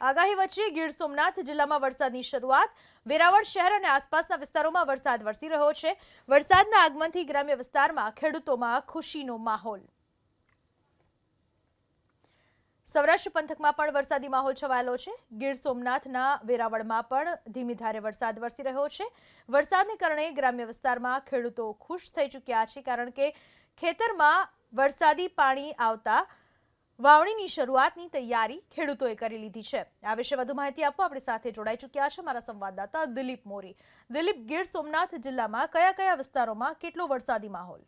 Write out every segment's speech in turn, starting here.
આગાહી વચ્ચે ગીર સોમનાથ જિલ્લામાં વરસાદની શરૂઆત। વેરાવળ શહેર અને આસપાસના વિસ્તારોમાં વરસાદ વરસી રહ્યો છે। વરસાદના આગમનથી ગ્રામ્ય વિસ્તારમાં ખેડૂતોમાં ખુશીનો માહોલ। સૌરાષ્ટ્ર પંથકમાં પણ વરસાદી માહોલ છવાયેલો છે। ગીર સોમનાથના વેરાવળમાં પણ ધીમી ધારે વરસાદ વરસી રહ્યો છે। વરસાદને કારણે ગ્રામ્ય વિસ્તારમાં ખેડૂતો ખુશ થઈ ચૂક્યા છે, કારણ કે ખેતરમાં વરસાદી પાણી આવતા વાવણીની શરૂઆતની તૈયારી ખેડૂતોએ કરી લીધી છે। આ વિશે વધુ માહિતી આપવા આપણી સાથે જોડાઈ ચૂક્યા છે મારા સંવાદદાતા દિલીપ મોરી। દિલીપ, ગીર સોમનાથ જિલ્લામાં કયા કયા વિસ્તારોમાં કેટલો વરસાદી માહોલ?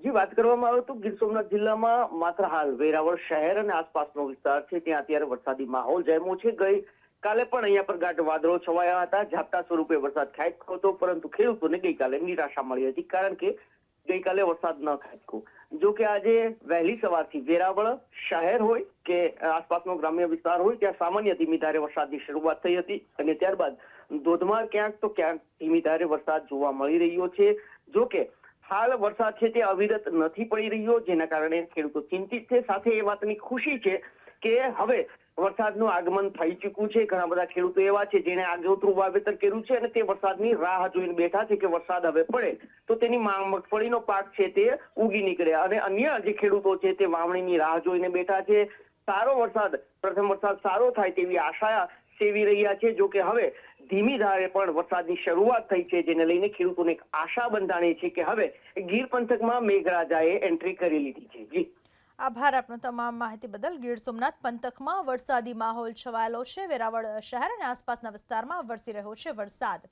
જી, વાત કરવામાં આવે તો ગીર સોમનાથ જિલ્લામાં માત્ર હાલ વેરાવળ શહેર અને આસપાસનો વિસ્તાર છે ત્યાં અત્યારે વરસાદી માહોલ જામ્યો છે। ગઈકાલે પણ અહીંયા પર ગાઢ વાદળો છવાયા હતા, ઝાપટા સ્વરૂપે વરસાદ ખાબક્યો હતો, પરંતુ ખેડૂતોને ગઈકાલે નિરાશા મળી હતી, કારણ કે ગઈકાલે વરસાદ ન ખાબક્યો। જો કે આજે વહેલી સવારથી વેરાવળ શહેર હોય કે આસપાસનો ગ્રામ્ય વિસ્તાર હોય ત્યાં સામાન્ય ધીમી ધારે વરસાદની શરૂઆત થઈ હતી અને ત્યારબાદ ધોધમાર ક્યાંક તો ક્યાંક ધીમી ધારે વરસાદ જોવા મળી રહ્યો છે। જો કે હાલ વરસાદ છે તે અવિરત નથી પડી રહ્યો, જેના કારણે ખેડૂતો ચિંતિત છે। સાથે એ વાતની ખુશી છે કે હવે વરસાદનું આગમન થઈ ચૂક્યું છે। ઘણા બધા ખેડૂતો એવા છે જેને આગોતરું વાવેતર કર્યું છે અને તે વરસાદની રાહ જોઈને બેઠા છે કે વરસાદ હવે પડે તો તેની મગફળીનો પાક છે તે ઉગી નીકળે, અને અન્ય જે ખેડૂતો છે તે વાવણીની રાહ જોઈને બેઠા છે। સારો વરસાદ, પ્રથમ વરસાદ સારો થાય તેવી આશા સેવી રહ્યા છે। જો કે હવે ધીમી ધારે પણ વરસાદની શરૂઆત થઈ છે, જેને લઈને ખેડૂતોને એક આશા બંધાણી છે કે હવે ગીર પંથકમાં મેઘરાજાએ એન્ટ્રી કરી લીધી છે। જી, આભાર આપનો તમામ માહિતી બદલ। ગીર સોમનાથ પંથકમાં વરસાદી માહોલ છવાયેલો છે। વેરાવળ શહેર અને આસપાસના વિસ્તારમાં વરસી રહ્યો છે વરસાદ।